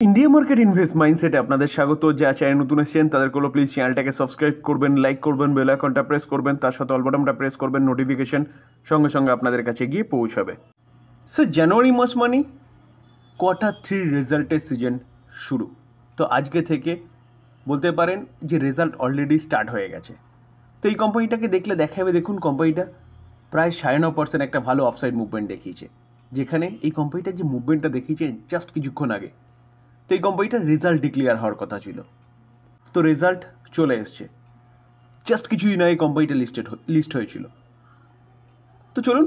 India market invest মাইন্ডসেটে আপনাদের স্বাগত। যা চ্যানেল নতুন এসেছেন তাদের কোনো প্লিজ চ্যানেলটাকে সাবস্ক্রাইব করবেন, লাইক করবেন, বেল আইকনটা প্রেস করবেন, তার সাথে অল বাটনটা প্রেস করবেন, নোটিফিকেশন সঙ্গে সঙ্গে আপনাদের কাছে গিয়ে পৌঁছাবে। স্যার, জানুয়ারি মাস মানে Q3 রেজাল্টের সিজন শুরু। তো আজকে থেকে বলতে পারেন যে রেজাল্ট অলরেডি স্টার্ট হয়ে গেছে। তো এই কোম্পানিটাকে দেখলে দেখা যাবে, দেখুন কোম্পানিটা প্রায় 9.5% একটা ভালো অফসাইড মুভমেন্ট দেখিয়েছে, যেখানে এই কোম্পানিটার যে মুভমেন্টটা দেখিয়েছে জাস্ট কিছুক্ষণ আগে, তো এই কোম্পানিটার রেজাল্ট ডিক্লেয়ার হওয়ার কথা ছিল। তো রেজাল্ট চলে এসছে, জাস্ট কিছুদিন আগে কোম্পানিটা লিস্ট হয়েছিল। তো চলুন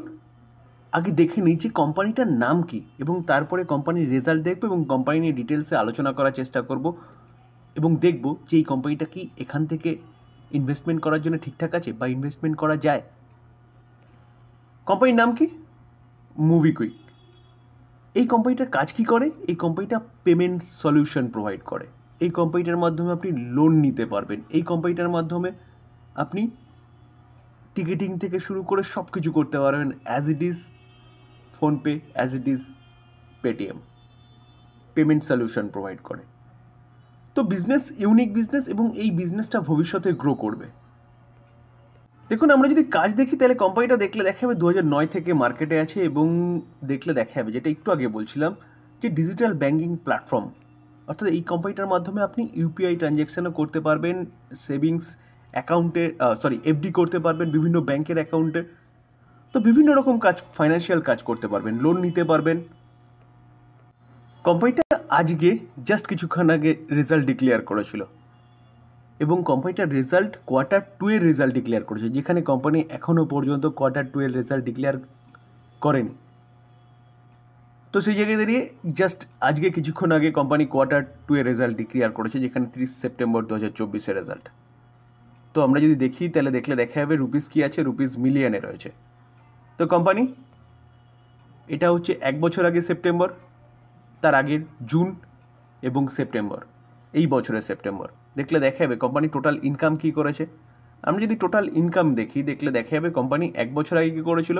আগে দেখে নিই যে কোম্পানিটার নাম কি, এবং তারপরে কোম্পানির রেজাল্ট দেখবো এবং কোম্পানি নিয়ে ডিটেলসে আলোচনা করার চেষ্টা করব এবং দেখব যে এই কোম্পানিটা কি এখান থেকে ইনভেস্টমেন্ট করার জন্য ঠিকঠাক আছে বা ইনভেস্টমেন্ট করা যায়। কোম্পানির নাম কি? মুভিকুইক। এই কোম্পানিটার কাজ কি করে? এই কোম্পানিটা পেমেন্ট সলিউশন প্রোভাইড করে। এই কোম্পানিটার মাধ্যমে আপনি লোন নিতে পারবেন। এই কোম্পানিটার মাধ্যমে আপনি টিকিটিং থেকে শুরু করে সব কিছু করতে পারবেন, as it is PhonePe, as it is Paytm. Payment solution provide করে। তো বিজনেস ইউনিক বিজনেস, এবং এই বিজনেসটা ভবিষ্যতে গ্রো করবে। দেখুন, আমরা যদি কাজ দেখি তাহলে কোম্পানিটা দেখলে দেখা যাবে 2009 থেকে মার্কেটে আছে, এবং দেখলে দেখা যাবে যেটা একটু আগে বলছিলাম যে ডিজিটাল ব্যাঙ্কিং প্ল্যাটফর্ম, অর্থাৎ এই কোম্পানিটার মাধ্যমে আপনি ইউপিআই ট্রানজ্যাকশানও করতে পারবেন, সেভিংস অ্যাকাউন্টে এফডি করতে পারবেন বিভিন্ন ব্যাংকের অ্যাকাউন্টে। তো বিভিন্ন রকম কাজ, ফাইন্যান্সিয়াল কাজ করতে পারবেন, লোন নিতে পারবেন। কোম্পানিটা আজকে জাস্ট কিছুক্ষণ আগে রেজাল্ট ডিক্লেয়ার করেছিল, এবং কোম্পানিটার রেজাল্ট Q2 এর রেজাল্ট ডিক্লেয়ার করেছে, যেখানে কোম্পানি এখনও পর্যন্ত Q2 এর রেজাল্ট ডিক্লেয়ার করেনি। তো সেই জায়গায় দাঁড়িয়ে জাস্ট আজকে কিছুক্ষণ আগে কোম্পানি Q2 এর রেজাল্ট ডিক্লেয়ার করেছে, যেখানে 30 সেপ্টেম্বর 2024 রেজাল্ট। তো আমরা যদি দেখি তাহলে দেখলে দেখা যাবে রুপিস কি আছে, রুপিস মিলিয়নে রয়েছে। তো কোম্পানি, এটা হচ্ছে এক বছর আগে সেপ্টেম্বর, তার আগের জুন এবং সেপ্টেম্বর, এই বছরের সেপ্টেম্বর। দেখলে দেখা যাবে কোম্পানি টোটাল ইনকাম কী করেছে। আমরা যদি টোটাল ইনকাম দেখি, দেখলে দেখা যাবে কোম্পানি এক বছর আগে কী করেছিল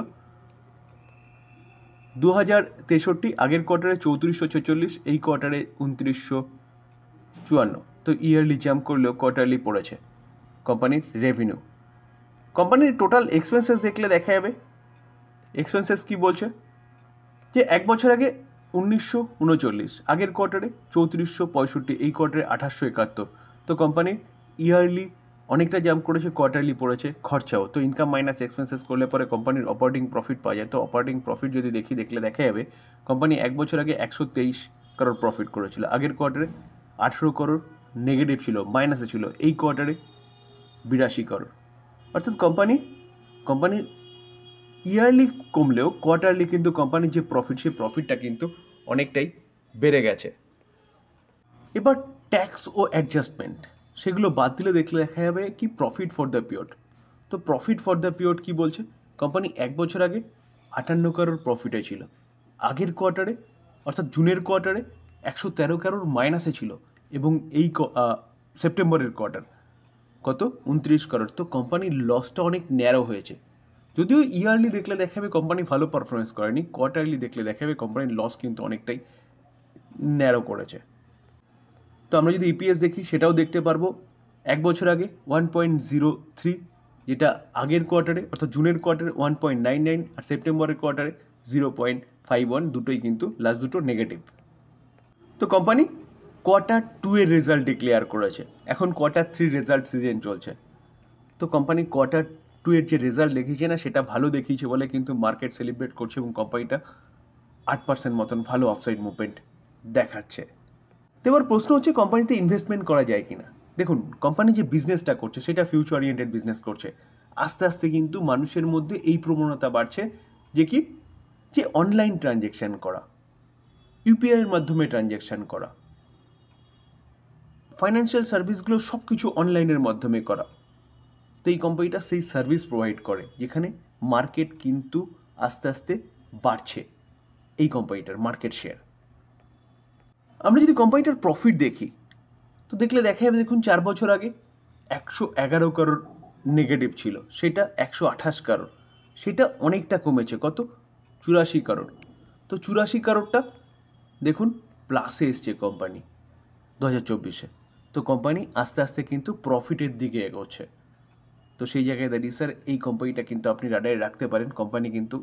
2063, আগের কোয়ার্টারে 3446, এই কোয়ার্টারে 2954। তো ইয়ারলি জাম্প করলেও কোয়ার্টারলি পড়েছে কোম্পানির রেভিনিউ। কোম্পানির টোটাল এক্সপেন্সেস দেখলে দেখা যাবে, এক্সপেন্সেস কী বলছে যে এক বছর আগে 1939, আগের কোয়ার্টারে 3465, এই কোয়ার্টারে 2871। তো কোম্পানি ইয়ারলি অনেকটা জাম্প করেছে, কোয়ার্টারলি পড়েছে খরচাও। তো ইনকাম মাইনাস এক্সপেন্সেস করলে পরে কোম্পানির অপারেটিং প্রফিট পাওয়া যায়। তো অপারেটিং প্রফিট যদি দেখি, দেখলে দেখা যাবে কোম্পানি এক বছর আগে 123 করোড় প্রফিট করেছিল, আগের কোয়ার্টারে 18 করোড় নেগেটিভ ছিল, মাইনাসে ছিল, এই কোয়ার্টারে 82 করোড়। অর্থাৎ কোম্পানির ইয়ারলি কমলেও কোয়ার্টারলি কিন্তু কোম্পানির যে প্রফিট, সেই প্রফিটটা কিন্তু অনেকটাই বেড়ে গেছে। এবার ট্যাক্স ও অ্যাডজাস্টমেন্ট সেগুলো বাদ দিলে দেখলে দেখা যাবে কি প্রফিট ফর দ্য পিরিয়ড। তো প্রফিট ফর দ্য পিরিয়ড কী বলছে, কোম্পানি এক বছর আগে 58 করোড় প্রফিটে ছিল, আগের কোয়ার্টারে অর্থাৎ জুনের কোয়ার্টারে 113 করোড় মাইনাসে ছিল, এবং এই সেপ্টেম্বরের কোয়ার্টার কত 29 করোড়। তো কোম্পানির লসটা অনেক ন্যারো হয়েছে। যদিও ইয়ারলি দেখলে দেখা যাবে কোম্পানি ভালো পারফরমেন্স করেনি, কোয়ার্টারলি দেখলে দেখা যাবে কোম্পানির লস কিন্তু অনেকটাই ন্যারো করেছে। তো আমরা যদি ইপিএস দেখি, সেটাও দেখতে পারবো এক বছর আগে 1.03, যেটা আগের কোয়ার্টারে অর্থাৎ জুনের কোয়ার্টারে 1.99, আর সেপ্টেম্বরের কোয়ার্টারে 0.51, দুটোই কিন্তু লাস্ট দুটো নেগেটিভ। তো কোম্পানি Q2 এর রেজাল্ট ডিক্লেয়ার করেছে, এখন Q3 রেজাল্ট সিজন চলছে। তো কোম্পানি Q2 এর যে রেজাল্ট দেখিয়েছে না, সেটা ভালো দেখিয়েছে বলে কিন্তু মার্কেট সেলিব্রেট করছে, এবং কোম্পানিটা 8% মতন ভালো অফসাইড মুভমেন্ট দেখাচ্ছে। তো এবার প্রশ্ন হচ্ছে কোম্পানিতে ইনভেস্টমেন্ট করা যায় কি না। দেখুন, কোম্পানি যে বিজনেসটা করছে সেটা ফিউচার ওরিয়েন্টেড বিজনেস করছে। আস্তে আস্তে কিন্তু মানুষের মধ্যে এই প্রবণতা বাড়ছে যে কি, যে অনলাইন ট্রানজ্যাকশান করা, ইউপিআইয়ের মাধ্যমে ট্রানজ্যাকশান করা, ফাইন্যান্সিয়াল সার্ভিসগুলো সব কিছু অনলাইনের মাধ্যমে করা। তো এই কোম্পানিটা সেই সার্ভিস প্রোভাইড করে, যেখানে মার্কেট কিন্তু আস্তে আস্তে বাড়ছে এই কোম্পানিটার মার্কেট শেয়ার। আমরা যদি কোম্পানিটার প্রফিট দেখি, তো দেখলে দেখা যাবে, দেখুন 4 বছর আগে 111 করোড় নেগেটিভ ছিল, সেটা 128 করোড়, সেটা অনেকটা কমেছে, কত 84 করোড়। তো 84 করোড়টা দেখুন প্লাসে এসছে কোম্পানি 2024-এ। তো কোম্পানি আস্তে আস্তে কিন্তু প্রফিটের দিকে এগোচ্ছে। তো সেই জায়গায় দাঁড়িয়ে স্যার এই কোম্পানিটা কিন্তু আপনি রাডারে রাখতে পারেন, কোম্পানি কিন্তু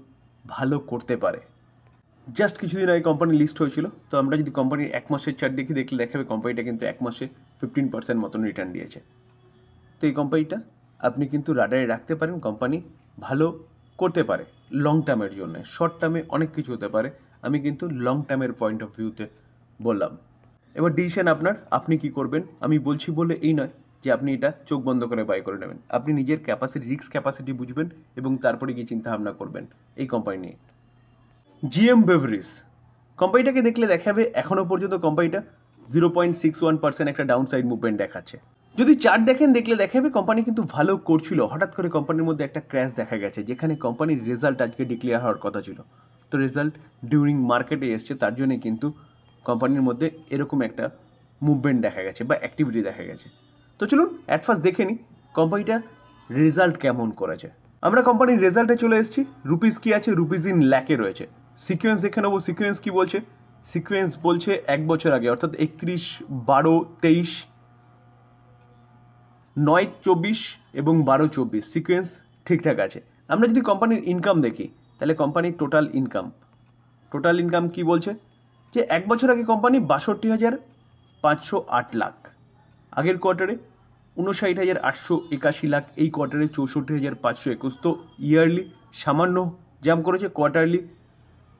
ভালো করতে পারে। জাস্ট কিছুদিন আগে কোম্পানি লিস্ট হয়েছিল, তো আমরা যদি কোম্পানির এক মাসের চার্ট দেখলে দেখাবে কোম্পানিটা কিন্তু এক মাসে 15% মতন রিটার্ন দিয়েছে। তো এই কোম্পানিটা আপনি কিন্তু রাডারে রাখতে পারেন, কোম্পানি ভালো করতে পারে লং টার্মের জন্য। শর্ট টার্মে অনেক কিছু হতে পারে, আমি কিন্তু লং টার্মের পয়েন্ট অফ ভিউতে বললাম। এবার ডিসিশন আপনার, আপনি কি করবেন। আমি বলছি বলে এই নয় যে আপনি এটা চোখ বন্ধ করে বাই করে নেবেন। আপনি নিজের ক্যাপাসিটি, রিস্ক ক্যাপাসিটি বুঝবেন এবং তারপরে গিয়ে চিন্তা ভাবনা করবেন এই কোম্পানি নিয়ে। জিএম বেভারেজ কোম্পানিটাকে দেখলে দেখাবে এখনও পর্যন্ত কোম্পানিটা 0.61% একটা ডাউন সাইড মুভমেন্ট দেখাচ্ছে। যদি চার্ট দেখলে দেখাবে কোম্পানি কিন্তু ভালো করছিল, হঠাৎ করে কোম্পানির মধ্যে একটা ক্র্যাশ দেখা গেছে, যেখানে কোম্পানির রেজাল্ট আজকে ডিক্লেয়ার হওয়ার কথা ছিল। তো রেজাল্ট ডিউরিং মার্কেটে এসছে, তার জন্যে কিন্তু কোম্পানির মধ্যে এরকম একটা মুভমেন্ট দেখা গেছে বা অ্যাক্টিভিটি দেখা গেছে। তো চলুন অ্যাট ফার্স্ট দেখে নিই কোম্পানিটা রেজাল্ট কেমন করেছে। আমরা কোম্পানির রেজাল্টে চলে এসেছি। রুপিস কি আছে, রুপিস ইন ল্যাকে রয়েছে। সিকোয়েন্স দেখে নেবো। সিকোয়েন্স কি বলছে, সিকোয়েন্স বলছে এক বছর আগে অর্থাৎ 31/12/23, 9/24 এবং 12/24 সিকোয়েন্স ঠিকঠাক আছে। আমরা যদি কোম্পানির ইনকাম দেখি তাহলে কোম্পানির টোটাল ইনকাম কি বলছে যে এক বছর আগে কোম্পানি 62,508 লাখ, আগের কোয়ার্টারে 59,881 লাখ, এই কোয়ার্টারে 64,521। তো ইয়ারলি সামান্য জাম্প করেছে, কোয়ার্টারলি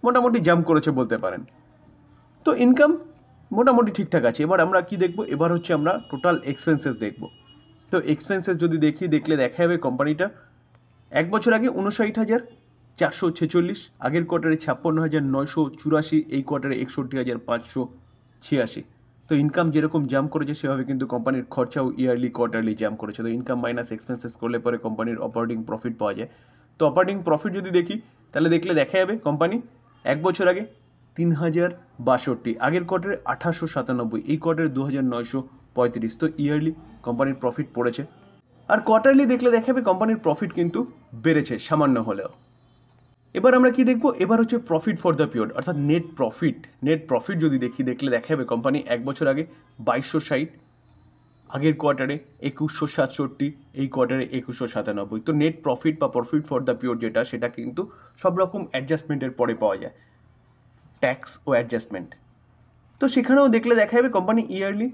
মোটামুটি জাম্প করেছে বলতে পারেন। তো ইনকাম মোটামুটি ঠিকঠাক আছে। এবার আমরা কি দেখব, এবার হচ্ছে আমরা টোটাল এক্সপেন্সেস দেখব। তো এক্সপেন্সেস যদি দেখলে দেখা যাবে কোম্পানিটা এক বছর আগে 59,446, আগের কোয়ার্টারে 56,984, এই কোয়ার্টারে 61,586। তো ইনকাম যেরকম জাম্প করেছে সেভাবে কিন্তু কোম্পানির খরচাও ইয়ারলি কোয়ার্টারলি জাম্প করেছে। তো ইনকাম মাইনাস এক্সপেন্সেস করলে পরে কোম্পানির অপারেটিং প্রফিট পাওয়া যায়। তো অপারেটিং প্রফিট যদি দেখি তাহলে দেখা যাবে কোম্পানি এক বছর আগে 3,062, আগের কোয়ার্টারে 1,897, এই কোয়ার্টারে 2,935। তো ইয়ারলি কোম্পানির প্রফিট পড়েছে। আর কোয়ার্টারলি দেখলে দেখাবে কোম্পানির প্রফিট কিন্তু বেড়েছে সামান্য হলেও। এবার আমরা কি দেখব, এবার হচ্ছে প্রফিট ফর দ্য পিরিয়ড অর্থাৎ নেট প্রফিট যদি দেখলে দেখাবে কোম্পানি এক বছর আগে 2,260, আগের কোয়ার্টারে 2,167, এই কোয়ার্টারে 2,197। তো নেট প্রফিট বা প্রফিট ফর দ্য পিরিয়ড সেটা কিন্তু সব রকম অ্যাডজাস্টমেন্টের পরে পাওয়া যায়, ট্যাক্স ও অ্যাডজাস্টমেন্ট। তো সেখানেও দেখলে দেখা যাবে কোম্পানি ইয়ারলি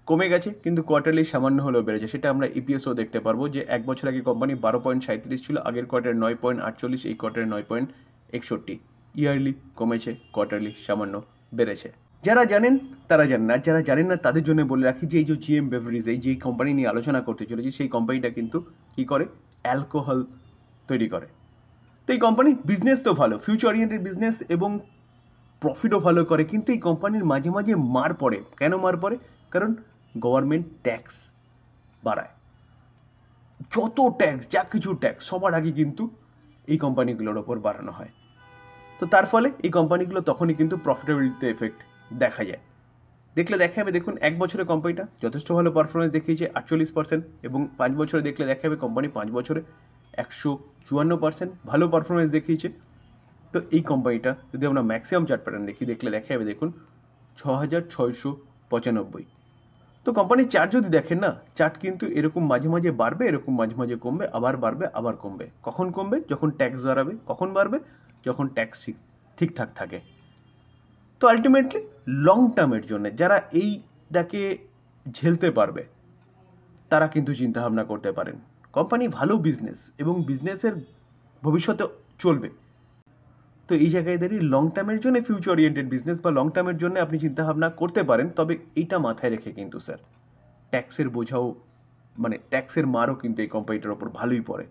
কমে গেছে কিন্তু কোয়ার্টারলি সামান্য হলেও বেড়েছে। সেটা আমরা ইপিএসও দেখতে পারবো যে এক বছর আগে কোম্পানি 12.37 ছিল, আগের কোয়ার্টারে 9.48, এই কোয়ার্টারে 9.61। ইয়ারলি কমেছে, কোয়ার্টারলি সামান্য বেড়েছে। যারা জানেন তারা জানেন, আর যারা জানেন না তাদের জন্য বলে রাখি যে এই যে জিএম বেভারেজ, এই যে কোম্পানি নিয়ে আলোচনা করতে চলেছি, সেই কোম্পানিটা কিন্তু কী করে, অ্যালকোহল তৈরি করে। তো এই কোম্পানির বিজনেস তো ভালো, ফিউচার ওরিয়েন্টেড বিজনেস এবং প্রফিটও ভালো করে, কিন্তু এই কোম্পানির মাঝে মাঝে মার পড়ে। কেন মার পড়ে? কারণ গভর্নমেন্ট ট্যাক্স বাড়ায়। যত ট্যাক্স, যা কিছু ট্যাক্স সবার আগে কিন্তু এই কোম্পানিগুলোর ওপর বাড়ানো হয়। তো তার ফলে এই কোম্পানিগুলো তখনই কিন্তু প্রফিটেবিলিটিতে এফেক্ট দেখা যায়। দেখলে দেখা যাবে, দেখুন এক বছরে কোম্পানিটা যথেষ্ট ভালো পারফরমেন্স দেখিয়েছে 48%, এবং 5 বছরে দেখলে দেখা যাবে কোম্পানি 5 বছরে 154% ভালো পারফরমেন্স দেখিয়েছে। তো এই কোম্পানিটা যদি আমরা ম্যাক্সিমাম চার্ট প্যাটার্ন দেখলে দেখা যাবে, দেখুন 6,695। তো কোম্পানির চার্ট যদি দেখেন না, চার্ট কিন্তু এরকম মাঝে মাঝে বাড়বে, এরকম মাঝে মাঝে কমবে, আবার বাড়বে আবার কমবে। কখন কমবে? যখন ট্যাক্স বাড়াবে। কখন বাড়বে? যখন ট্যাক্স ঠিকঠাক থাকে। তো আলটিমেটলি লং টার্মের জন্য যারা এইটাকে ঝেলতে পারবে তারা কিন্তু চিন্তাভাবনা করতে পারেন। কোম্পানি ভালো বিজনেস এবং বিজনেসের ভবিষ্যতে চলবে। তো এই জায়গায় দাঁড়িয়ে লং টার্মের জন্য ফিউচার ওরিয়েন্টেড বিজনেস বা লং টার্মের জন্য আপনি চিন্তাভাবনা করতে পারেন, তবে এইটা মাথায় রেখে কিন্তু স্যার ট্যাক্সের বোঝাও, মানে ট্যাক্সের মারও কিন্তু এই কোম্পানিটার ওপর ভালোই পড়ে।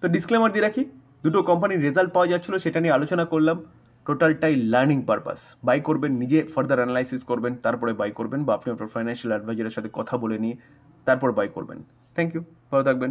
তো ডিসক্লেমার দিয়ে রাখি, দুটো কোম্পানির রেজাল্ট পাওয়া যাচ্ছিলো, সেটা নিয়ে আলোচনা করলাম। টোটালটাই লার্নিং পারপাস। বাই করবেন, নিজে ফার্দার অ্যানালাইসিস করবেন, তারপরে বাই করবেন, বা আপনি আপনার ফাইন্যান্সিয়াল অ্যাডভাইজারের সাথে কথা বলে নিয়ে তারপর বাই করবেন। থ্যাংক ইউ, ভালো থাকবেন।